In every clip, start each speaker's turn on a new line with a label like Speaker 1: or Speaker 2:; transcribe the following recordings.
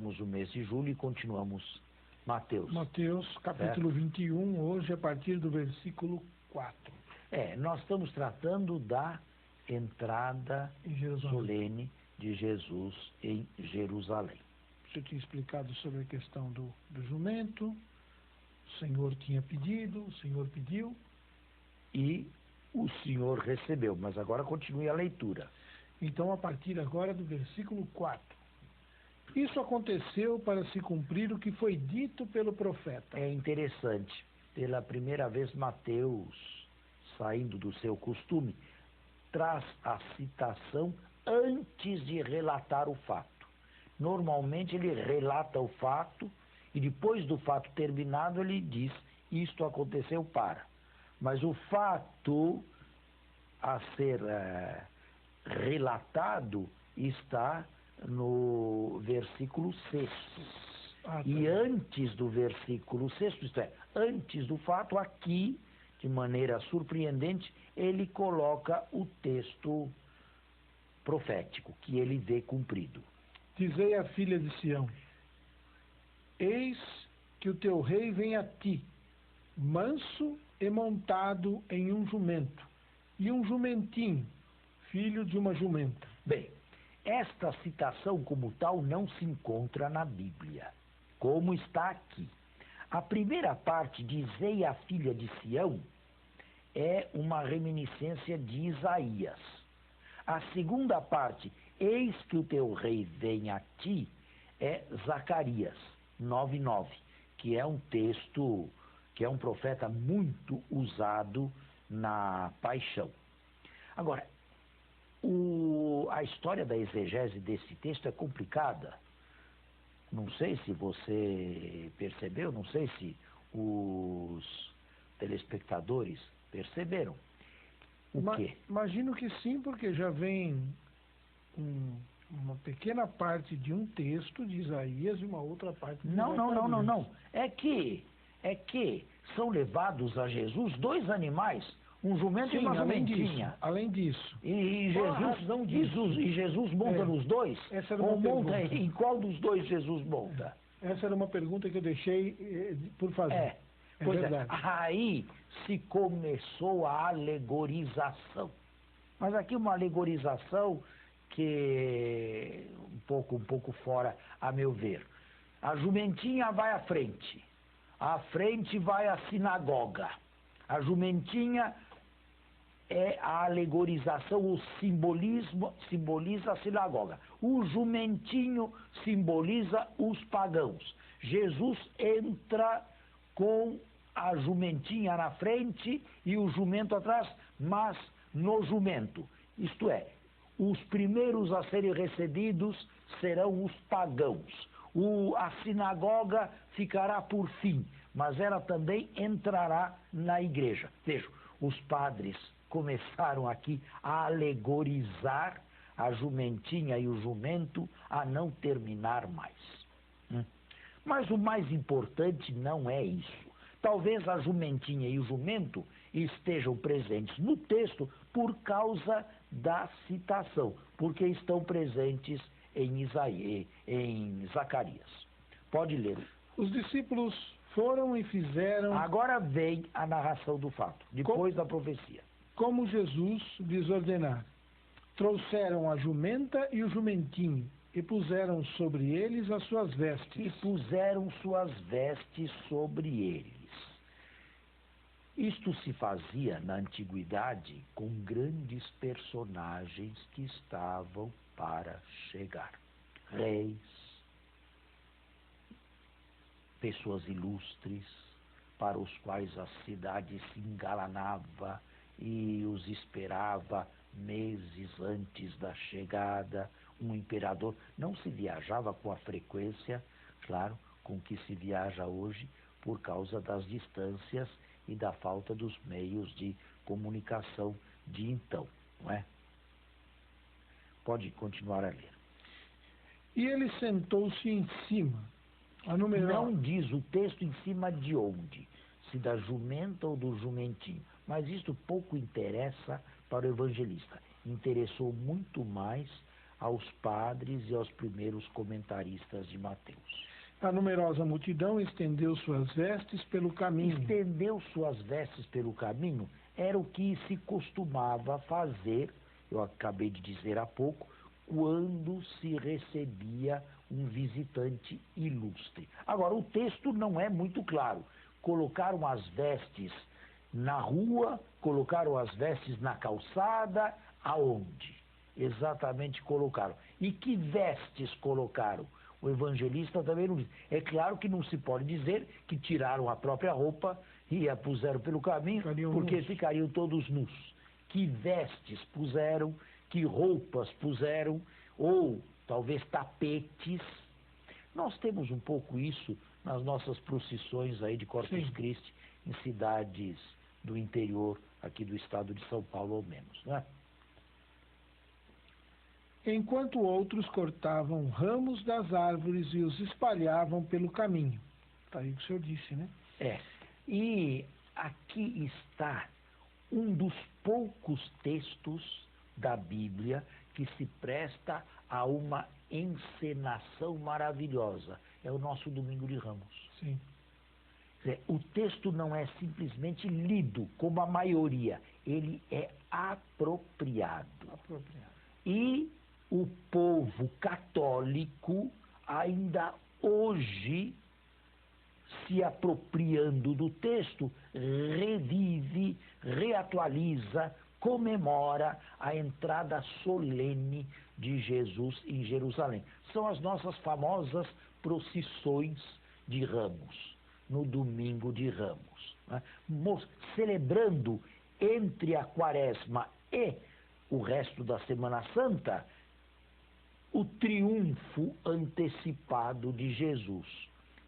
Speaker 1: Estamos no mês de julho e continuamos Mateus.
Speaker 2: Mateus, capítulo 21, hoje a partir do versículo 4.
Speaker 1: Nós estamos tratando da entrada solene de Jesus em Jerusalém.
Speaker 2: Você tinha explicado sobre a questão do jumento, o Senhor tinha pedido, o Senhor pediu.
Speaker 1: E o Senhor recebeu, mas agora continue a leitura.
Speaker 2: Então, a partir agora do versículo 4. Isso aconteceu para se cumprir o que foi dito pelo profeta.
Speaker 1: É interessante, pela primeira vez Mateus, saindo do seu costume, traz a citação antes de relatar o fato. Normalmente ele relata o fato e depois do fato terminado ele diz, isto aconteceu para. Mas o fato a ser relatado está no versículo 6. E antes do versículo 6, isto é, antes do fato, aqui, de maneira surpreendente, ele coloca o texto profético, que ele vê cumprido.
Speaker 2: Dizei à filha de Sião, eis que o teu rei vem a ti, manso e montado em um jumento, e um jumentinho, filho de uma jumenta.
Speaker 1: Bem, esta citação como tal não se encontra na Bíblia, como está aqui. A primeira parte, dizei à filha de Sião, é uma reminiscência de Isaías. A segunda parte, eis que o teu rei vem a ti, é Zacarias 9:9, que é um texto, que é um profeta muito usado na paixão. Agora, a história da exegese desse texto é complicada. Não sei se você percebeu, não sei se os telespectadores perceberam. Quê?
Speaker 2: Imagino que sim, porque já vem uma pequena parte de um texto de Isaías e uma outra parte de Zacarias.
Speaker 1: Não. É que são levados a Jesus dois animais, um jumento e uma jumentinha.
Speaker 2: Além disso.
Speaker 1: E Jesus monta nos dois?
Speaker 2: Essa era
Speaker 1: ou
Speaker 2: uma
Speaker 1: monta
Speaker 2: pergunta.
Speaker 1: Em qual dos dois Jesus monta?
Speaker 2: Essa era uma pergunta que eu deixei por fazer.
Speaker 1: Pois é. Aí se começou a alegorização. Mas aqui uma alegorização que um pouco fora, a meu ver. A jumentinha vai à frente vai a sinagoga. A jumentinha é a alegorização, o simbolismo, simboliza a sinagoga. O jumentinho simboliza os pagãos. Jesus entra com a jumentinha na frente e o jumento atrás, mas no jumento. Isto é, os primeiros a serem recebidos serão os pagãos. A sinagoga ficará por fim, mas ela também entrará na igreja. Vejam, os padres começaram aqui a alegorizar a jumentinha e o jumento a não terminar mais. Mas o mais importante não é isso. Talvez a jumentinha e o jumento estejam presentes no texto por causa da citação, porque estão presentes em Zacarias. Pode ler.
Speaker 2: Os discípulos foram e fizeram...
Speaker 1: Agora vem a narração do fato, depois da profecia.
Speaker 2: Como Jesus lhes ordenara. Trouxeram a jumenta e o jumentinho, e puseram sobre eles as suas vestes.
Speaker 1: E puseram suas vestes sobre eles. Isto se fazia na antiguidade com grandes personagens que estavam para chegar. Reis, pessoas ilustres, para os quais a cidade se engalanava e os esperava meses antes da chegada. Um imperador não se viajava com a frequência, claro, com que se viaja hoje, por causa das distâncias e da falta dos meios de comunicação de então, não é? Pode continuar a ler.
Speaker 2: E ele sentou-se em cima.
Speaker 1: Não diz o texto em cima de onde, se da jumenta ou do jumentinho, mas isto pouco interessa para o evangelista. Interessou muito mais aos padres e aos primeiros comentaristas de Mateus.
Speaker 2: A numerosa multidão estendeu suas vestes pelo caminho.
Speaker 1: Estendeu suas vestes pelo caminho era o que se costumava fazer, eu acabei de dizer há pouco, quando se recebia um visitante ilustre. Agora, o texto não é muito claro. Colocaram as vestes na rua, colocaram as vestes na calçada, aonde? Exatamente colocaram. E que vestes colocaram? O evangelista também não diz. É claro que não se pode dizer que tiraram a própria roupa e a puseram pelo caminho, porque ficariam todos nus. Que vestes puseram, que roupas puseram, ou talvez tapetes. Nós temos um pouco isso nas nossas procissões aí de Corpus Christi, em cidades do interior aqui do estado de São Paulo, ou menos, né?
Speaker 2: Enquanto outros cortavam ramos das árvores e os espalhavam pelo caminho. Está aí o que o senhor disse, né?
Speaker 1: E aqui está um dos poucos textos da Bíblia que se presta a uma encenação maravilhosa. É o nosso Domingo de Ramos.
Speaker 2: Sim.
Speaker 1: O texto não é simplesmente lido, como a maioria. Ele é apropriado. E o povo católico, ainda hoje, se apropriando do texto, revive, reatualiza, comemora a entrada solene de Jesus em Jerusalém. São as nossas famosas procissões de Ramos, no Domingo de Ramos, né? Celebrando entre a Quaresma e o resto da Semana Santa o triunfo antecipado de Jesus,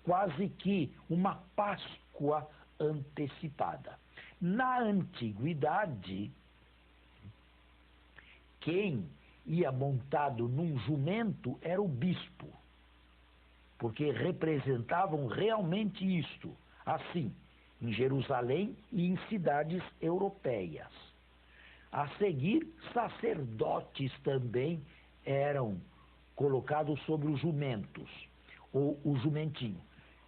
Speaker 1: quase que uma Páscoa antecipada. Na antiguidade, quem ia montado num jumento era o bispo, porque representavam realmente isto, assim, em Jerusalém e em cidades europeias. A seguir, sacerdotes também eram colocados sobre os jumentos, ou o jumentinho.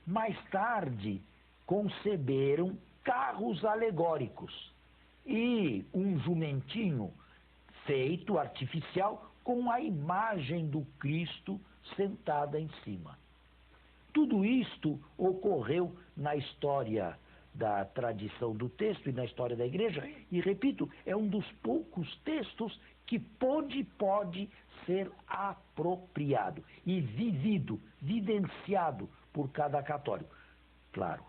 Speaker 1: Mais tarde, conceberam carros alegóricos e um jumentinho feito, artificial, com a imagem do Cristo sentada em cima. Tudo isto ocorreu na história da tradição do texto e na história da igreja, e repito, é um dos poucos textos que pode ser apropriado e vivido, vivenciado por cada católico. Claro,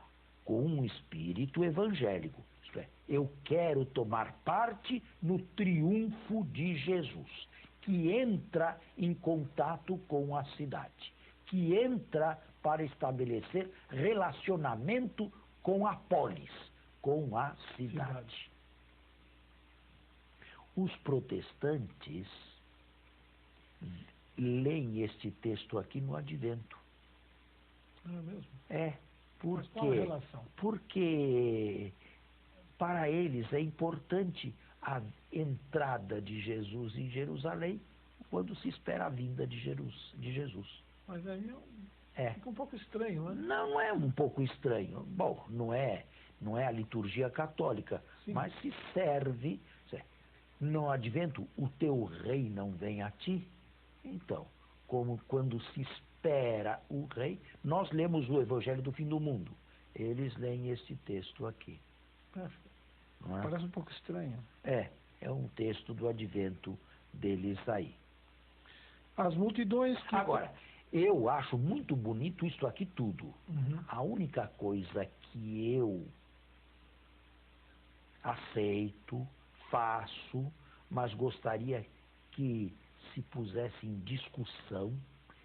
Speaker 1: com um espírito evangélico. Isto é, eu quero tomar parte no triunfo de Jesus, que entra em contato com a cidade, que entra para estabelecer relacionamento com a polis, com a cidade. Os protestantes leem este texto aqui no Advento.
Speaker 2: Não é mesmo?
Speaker 1: Porque,
Speaker 2: mas qual a relação?
Speaker 1: Porque para eles é importante a entrada de Jesus em Jerusalém quando se espera a vinda de Jesus.
Speaker 2: Mas aí fica um pouco estranho, né?
Speaker 1: Não é um pouco estranho. Bom, não é a liturgia católica,
Speaker 2: Sim.
Speaker 1: Mas se serve. No Advento, o teu rei não vem a ti. Então, como quando se espera o rei, nós lemos o Evangelho do Fim do Mundo. Eles leem este texto aqui. Não é?
Speaker 2: Parece um pouco estranho.
Speaker 1: É um texto do Advento deles aí.
Speaker 2: As multidões que...
Speaker 1: Agora, eu acho muito bonito isso aqui tudo.
Speaker 2: Uhum.
Speaker 1: A única coisa que eu aceito, faço, mas gostaria que se pusesse em discussão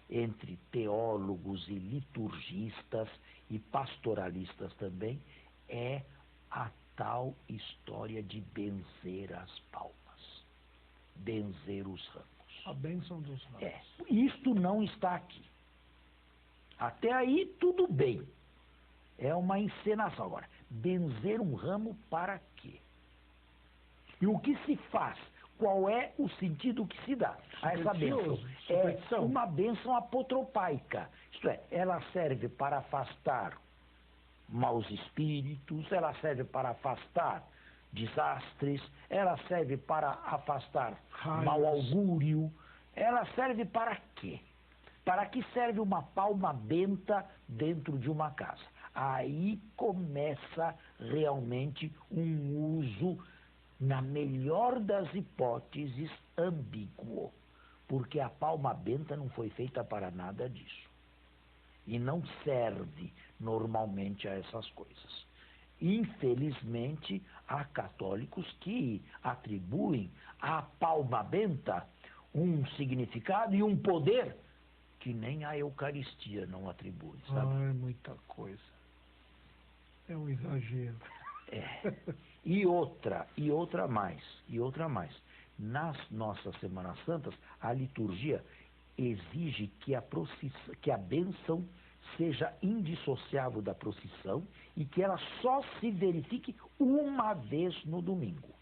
Speaker 1: entre teólogos e liturgistas e pastoralistas também, é a tal história de benzer as palmas, benzer os ramos.
Speaker 2: A bênção dos ramos.
Speaker 1: Isto não está aqui. Até aí tudo bem. É uma encenação. Agora, benzer um ramo para quê? E o que se faz qual é o sentido que se dá a essa bênção. É
Speaker 2: superstição.
Speaker 1: uma bênção apotropaica, isto é, ela serve para afastar maus espíritos, ela serve para afastar desastres, ela serve para afastar
Speaker 2: Raios.
Speaker 1: mau augúrio, ela serve para quê? Para que serve uma palma benta dentro de uma casa? Aí começa realmente um uso, na melhor das hipóteses, ambíguo, porque a palma benta não foi feita para nada disso. E não serve normalmente a essas coisas. Infelizmente, há católicos que atribuem à palma benta um significado e um poder que nem a Eucaristia não atribui, sabe?
Speaker 2: É muita coisa. É um exagero.
Speaker 1: É. E outra mais. Nas nossas Semanas Santas, a liturgia exige que a bênção seja indissociável da procissão e que ela só se verifique uma vez no domingo.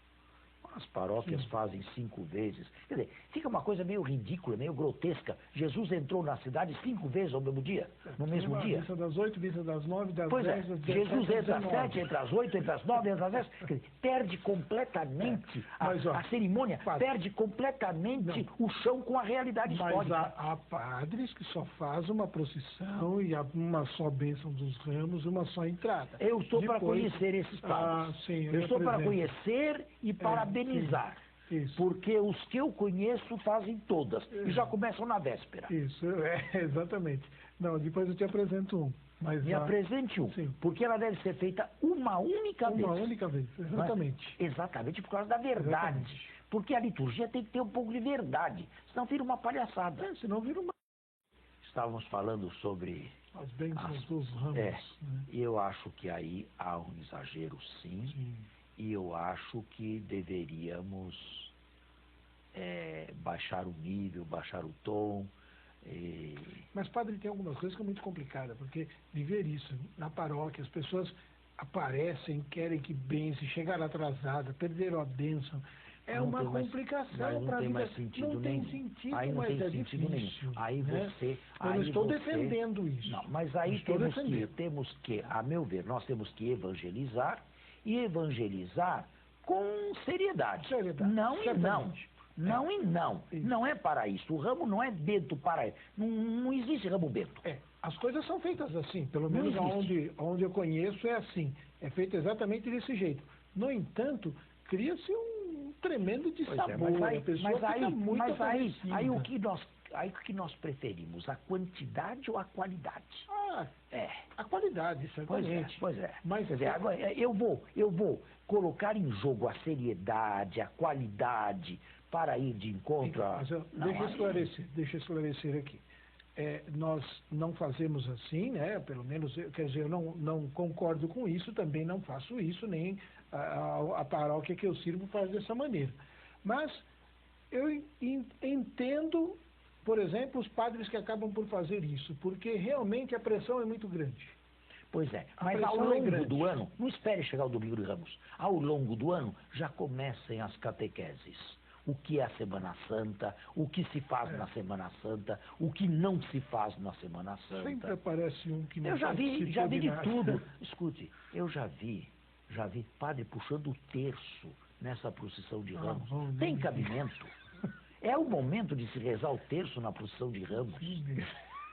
Speaker 1: As paróquias fazem 5 vezes. Quer dizer, fica uma coisa meio ridícula, meio grotesca. Jesus entrou na cidade 5 vezes ao mesmo dia, no mesmo dia.
Speaker 2: Missa das 8, missa das 9, das
Speaker 1: Pois
Speaker 2: 10,
Speaker 1: é,
Speaker 2: das 17,
Speaker 1: Jesus entra às
Speaker 2: 19.
Speaker 1: 7, entra às 8, entra às 9, entra às 10. Quer dizer, perde completamente
Speaker 2: Mas, ó,
Speaker 1: a cerimônia,
Speaker 2: padre,
Speaker 1: perde completamente o chão com a realidade
Speaker 2: Mas
Speaker 1: histórica.
Speaker 2: há padres que só fazem uma procissão e há uma só bênção dos ramos, uma só entrada.
Speaker 1: Eu estou para
Speaker 2: Depois-
Speaker 1: conhecer esses padres.
Speaker 2: sim,
Speaker 1: Eu estou para
Speaker 2: apresento.
Speaker 1: conhecer e parabenizar.
Speaker 2: Isso.
Speaker 1: Porque os que eu conheço fazem todas e já começam na véspera.
Speaker 2: Isso, exatamente. Não, depois eu te apresento um. Mas
Speaker 1: Me
Speaker 2: há-
Speaker 1: apresente um,
Speaker 2: Sim.
Speaker 1: porque ela deve ser feita uma única vez.
Speaker 2: Uma única vez,
Speaker 1: Não é?
Speaker 2: exatamente.
Speaker 1: Exatamente por causa da verdade.
Speaker 2: Exatamente.
Speaker 1: Porque a liturgia tem que ter um pouco de verdade, senão vira uma palhaçada.
Speaker 2: Senão vira uma...
Speaker 1: Estávamos falando sobre...
Speaker 2: As bênçãos
Speaker 1: As-
Speaker 2: dos ramos.
Speaker 1: É,
Speaker 2: Né?
Speaker 1: e eu acho que aí há um exagero, sim.
Speaker 2: Sim.
Speaker 1: E eu acho que deveríamos baixar o nível, baixar o tom.
Speaker 2: Mas, padre, tem algumas coisas que é muito complicada, porque viver isso na paróquia, as pessoas aparecem, querem que benção, chegaram atrasadas, perderam a bênção. É
Speaker 1: Não
Speaker 2: uma
Speaker 1: tem mais-
Speaker 2: complicação
Speaker 1: Aí não
Speaker 2: para a
Speaker 1: tem
Speaker 2: vida.
Speaker 1: mais sentido
Speaker 2: não
Speaker 1: nenhum.
Speaker 2: tem sentido,
Speaker 1: Aí não
Speaker 2: mas
Speaker 1: tem
Speaker 2: é
Speaker 1: sentido nenhum.
Speaker 2: difícil.
Speaker 1: Aí
Speaker 2: né?
Speaker 1: você...
Speaker 2: Eu não
Speaker 1: aí
Speaker 2: estou
Speaker 1: você-
Speaker 2: defendendo isso.
Speaker 1: Não, mas aí
Speaker 2: Não estou defendendo.
Speaker 1: temos que, a meu ver, nós temos que evangelizar e evangelizar com seriedade.
Speaker 2: Seriedade,
Speaker 1: Não e não.
Speaker 2: certamente.
Speaker 1: Não e não.
Speaker 2: Isso.
Speaker 1: Não é para isso. O ramo não é bento para... Não existe ramo bento.
Speaker 2: As coisas são feitas assim, pelo
Speaker 1: Não
Speaker 2: menos
Speaker 1: existe.
Speaker 2: onde eu conheço é assim. É feito exatamente desse jeito. No entanto, cria-se um tremendo
Speaker 1: Pois é,
Speaker 2: dissabor. A pessoa fica muito aborrecida.
Speaker 1: aí o que nós preferimos? A quantidade ou a qualidade? É.
Speaker 2: A qualidade, certamente.
Speaker 1: Pois é.
Speaker 2: Mas
Speaker 1: Quer dizer, agora, eu vou colocar em jogo a seriedade, a qualidade, para ir de encontro a...
Speaker 2: Mas,
Speaker 1: Não,
Speaker 2: deixa eu esclarecer aqui. Nós não fazemos assim, né? Pelo menos, quer dizer, eu não concordo com isso, também não faço isso, nem a paróquia que eu sirvo faz dessa maneira. Mas eu entendo, por exemplo, os padres que acabam por fazer isso, porque realmente a pressão é muito grande.
Speaker 1: Pois é,
Speaker 2: A
Speaker 1: mas ao
Speaker 2: pressão é
Speaker 1: longo
Speaker 2: grande.
Speaker 1: do ano, não espere chegar o domingo de Ramos, ao longo do ano já comecem as catequeses. O que é a Semana Santa, o que se faz na Semana Santa, o que não se faz na Semana Santa.
Speaker 2: Sempre aparece um que não
Speaker 1: Eu já vi
Speaker 2: participou
Speaker 1: de
Speaker 2: nada.
Speaker 1: tudo. Escute, eu já vi padre puxando o terço nessa procissão de Ramos.
Speaker 2: bom,
Speaker 1: Tem
Speaker 2: bom.
Speaker 1: cabimento? É o momento de se rezar o terço na procissão de Ramos.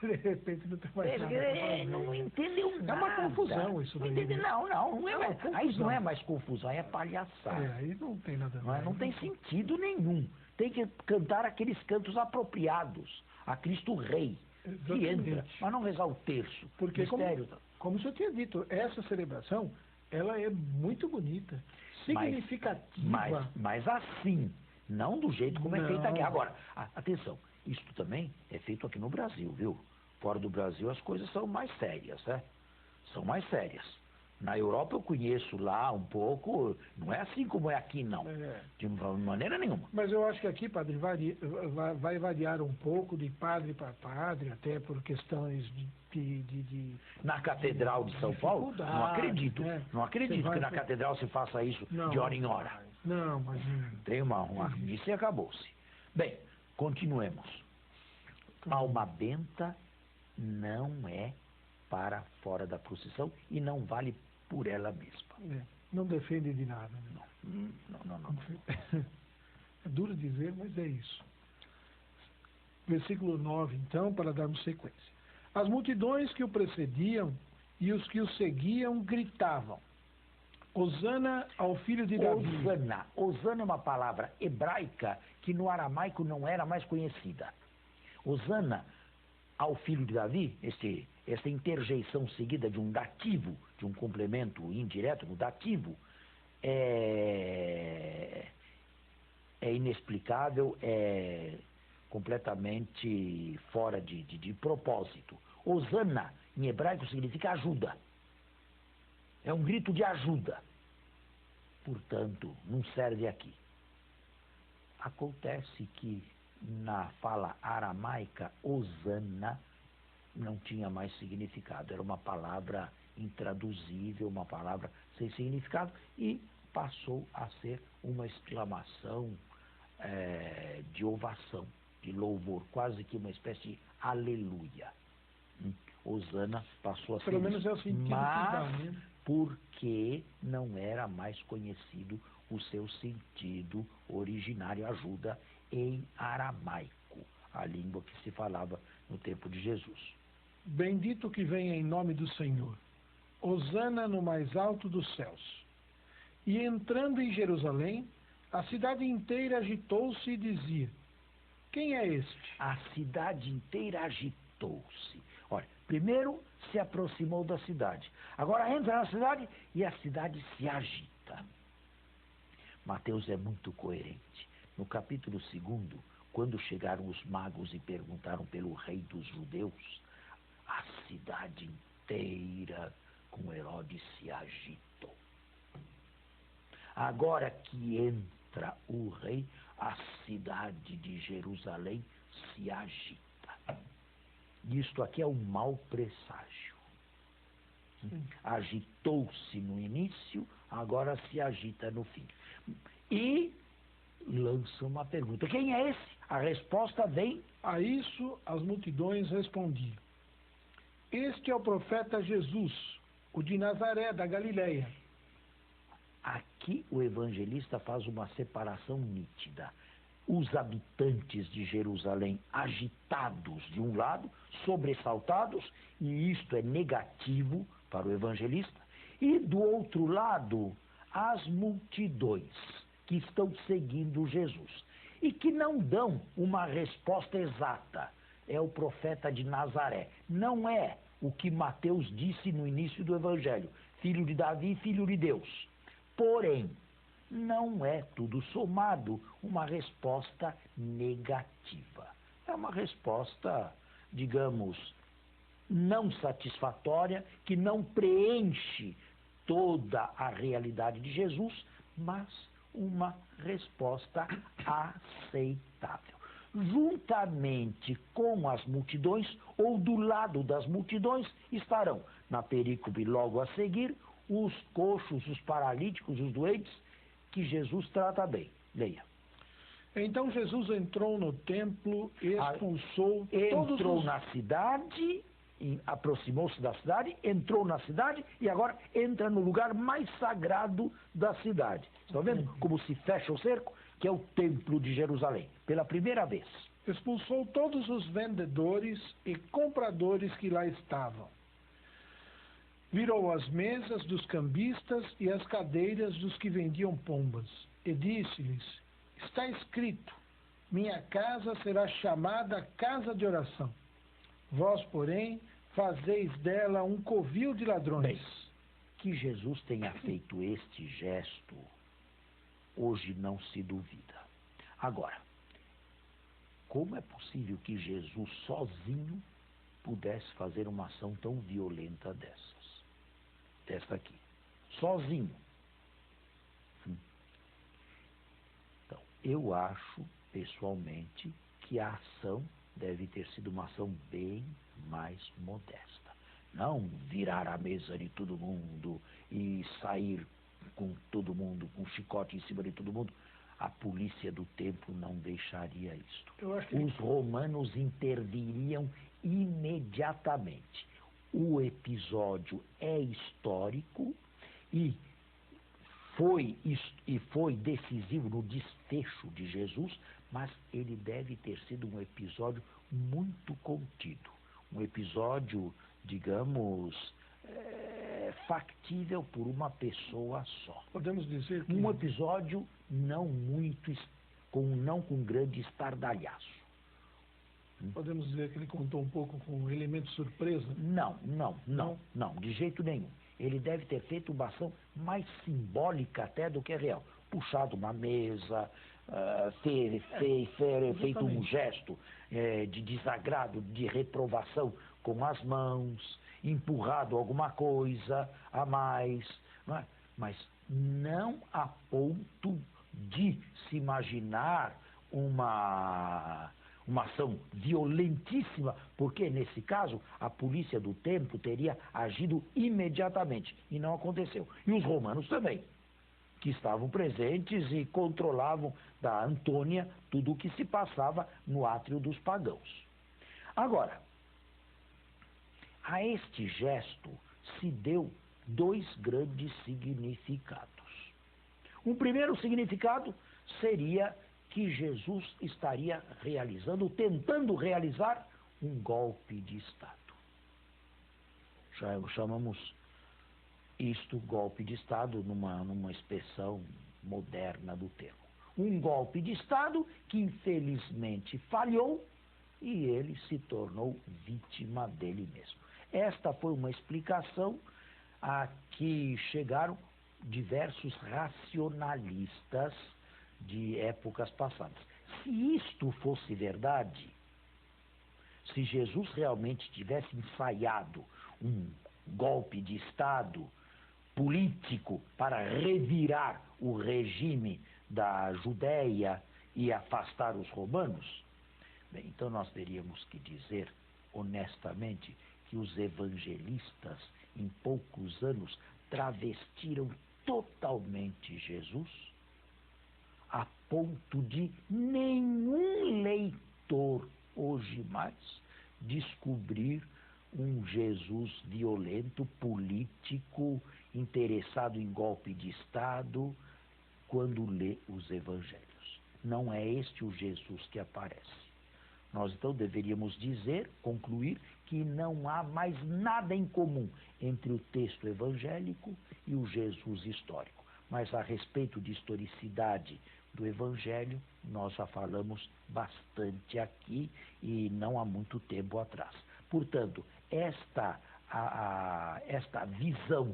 Speaker 2: De repente não tem mais nada pra fazer.
Speaker 1: Não entendeu nada.
Speaker 2: É uma confusão isso daí.
Speaker 1: Não entendeu, não é
Speaker 2: uma
Speaker 1: mais, aí
Speaker 2: confusão.
Speaker 1: não é mais confusão, aí é palhaçada.
Speaker 2: Aí não tem nada a ver.
Speaker 1: Não tem sentido nenhum. Tem que cantar aqueles cantos apropriados a Cristo Rei, que
Speaker 2: Exatamente.
Speaker 1: entra, mas não rezar o terço.
Speaker 2: Porque,
Speaker 1: mistério.
Speaker 2: como o senhor tinha dito, essa celebração, ela é muito bonita, significativa.
Speaker 1: Mas assim, não do jeito como é
Speaker 2: Não.
Speaker 1: feito aqui. Agora, atenção, isto também é feito aqui no Brasil, viu? Fora do Brasil as coisas são mais sérias, né? São mais sérias. Na Europa eu conheço lá um pouco, não é assim como é aqui, não. De maneira nenhuma.
Speaker 2: Mas eu acho que aqui, padre, vai variar um pouco de padre para padre, até por questões
Speaker 1: Na Catedral de São Paulo, não acredito.
Speaker 2: Né?
Speaker 1: Não acredito que na Catedral se faça isso de hora em hora.
Speaker 2: Não, mas...
Speaker 1: Tem uma missa e acabou-se. Bem, continuemos. Alma benta não é para fora da procissão e não vale por ela mesma.
Speaker 2: Não defende de nada.
Speaker 1: Né? Não.
Speaker 2: É duro dizer, mas é isso. Versículo 9, então, para darmos sequência. As multidões que o precediam e os que o seguiam gritavam: Hosana ao filho de Davi.
Speaker 1: Hosana é uma palavra hebraica que no aramaico não era mais conhecida. Hosana ao filho de Davi, essa interjeição seguida de um dativo, de um complemento indireto no dativo, é inexplicável, é completamente fora de propósito. Hosana, em hebraico, significa ajuda. É um grito de ajuda. Portanto, não serve aqui. Acontece que na fala aramaica, Hosana não tinha mais significado. Era uma palavra intraduzível, uma palavra sem significado e passou a ser uma exclamação de ovação, de louvor, quase que uma espécie de aleluia. Hosana passou a ser
Speaker 2: pelo menos é o sentido que dá, né?
Speaker 1: Porque não era mais conhecido o seu sentido originário, ajuda em aramaico, a língua que se falava no tempo de Jesus.
Speaker 2: Bendito que venha em nome do Senhor, Hosana no mais alto dos céus. E entrando em Jerusalém, a cidade inteira agitou-se e dizia: quem é este?
Speaker 1: A cidade inteira agitou-se. Olha, primeiro se aproximou da cidade. Agora entra na cidade e a cidade se agita. Mateus é muito coerente. No capítulo 2, quando chegaram os magos e perguntaram pelo rei dos judeus, a cidade inteira com Herodes se agitou. Agora que entra o rei, a cidade de Jerusalém se agita. Isto aqui é um mau presságio. Agitou-se no início, agora se agita no fim. E lança uma pergunta: quem é esse? A resposta vem.
Speaker 2: A isso as multidões respondiam: este é o profeta Jesus, o de Nazaré, da Galileia.
Speaker 1: Aqui o evangelista faz uma separação nítida. Os habitantes de Jerusalém agitados de um lado, sobressaltados, e isto é negativo para o evangelista, e do outro lado, as multidões que estão seguindo Jesus e que não dão uma resposta exata. É o profeta de Nazaré. Não é o que Mateus disse no início do evangelho: filho de Davi, filho de Deus. Porém, não é tudo somado uma resposta negativa. É uma resposta, digamos, não satisfatória, que não preenche toda a realidade de Jesus, mas uma resposta aceitável. Juntamente com as multidões, ou do lado das multidões, estarão, na perícope logo a seguir, os coxos, os paralíticos, os doentes, que Jesus trata bem. Leia.
Speaker 2: Então Jesus entrou no templo e expulsou
Speaker 1: Entrou na cidade, aproximou-se da cidade, entrou na cidade e agora entra no lugar mais sagrado da cidade. Estão vendo como se fecha o cerco? Que é o templo de Jerusalém, pela primeira vez.
Speaker 2: Expulsou todos os vendedores e compradores que lá estavam. Virou as mesas dos cambistas e as cadeiras dos que vendiam pombas, e disse-lhes: está escrito, minha casa será chamada casa de oração. Vós, porém, fazeis dela um covil de ladrões.
Speaker 1: Bem, que Jesus tenha feito este gesto, hoje não se duvida. Agora, como é possível que Jesus sozinho pudesse fazer uma ação tão violenta dessa aqui? sozinho. Então, eu acho, pessoalmente, que a ação deve ter sido uma ação bem mais modesta. Não virar a mesa de todo mundo e sair com todo mundo, com um chicote em cima de todo mundo. A polícia do tempo não deixaria isto. Os romanos interviriam imediatamente. O episódio é histórico e foi decisivo no desfecho de Jesus, mas ele deve ter sido um episódio muito contido. Um episódio, digamos, factível por uma pessoa só.
Speaker 2: Podemos dizer que...
Speaker 1: Um episódio não com grande estardalhaço.
Speaker 2: Podemos dizer que ele contou um pouco com um elemento surpresa?
Speaker 1: Não, de jeito nenhum. Ele deve ter feito uma ação mais simbólica até do que real. Puxado uma mesa, feito um gesto de desagrado, de reprovação com as mãos, empurrado alguma coisa a mais, não é? Mas não a ponto de se imaginar uma ação violentíssima, porque nesse caso a polícia do tempo teria agido imediatamente e não aconteceu. E os romanos também, que estavam presentes e controlavam da Antônia tudo o que se passava no átrio dos pagãos. Agora, a este gesto se deu dois grandes significados. Um primeiro significado seria que Jesus estaria tentando realizar um golpe de Estado. Chamamos isto golpe de Estado numa expressão moderna do termo. Um golpe de Estado que infelizmente falhou e ele se tornou vítima dele mesmo. Esta foi uma explicação a que chegaram diversos racionalistas de épocas passadas. Se isto fosse verdade, se Jesus realmente tivesse ensaiado um golpe de Estado político para revirar o regime da Judéia e afastar os romanos, bem, então nós teríamos que dizer honestamente que os evangelistas, em poucos anos, travestiram totalmente Jesus, a ponto de nenhum leitor hoje mais descobrir um Jesus violento, político, interessado em golpe de Estado, quando lê os evangelhos. Não é este o Jesus que aparece. Nós então deveríamos concluir que não há mais nada em comum entre o texto evangélico e o Jesus histórico. Mas a respeito de historicidade do Evangelho, nós já falamos bastante aqui e não há muito tempo atrás. Portanto, esta visão,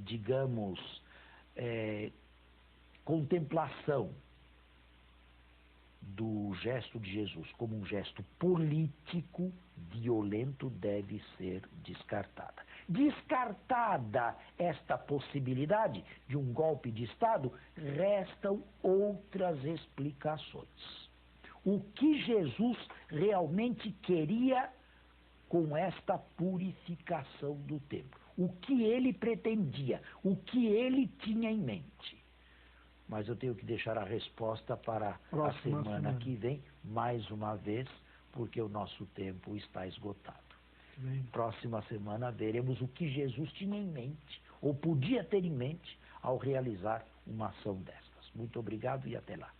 Speaker 1: digamos, contemplação do gesto de Jesus como um gesto político, violento, deve ser descartada. Descartada esta possibilidade de um golpe de Estado, restam outras explicações. O que Jesus realmente queria com esta purificação do templo? O que ele pretendia? O que ele tinha em mente? Mas eu tenho que deixar a resposta para a semana que vem, mais uma vez, porque o nosso tempo está esgotado.
Speaker 2: Bem.
Speaker 1: Próxima semana veremos o que Jesus tinha em mente, ou podia ter em mente, ao realizar uma ação destas. Muito obrigado e até lá.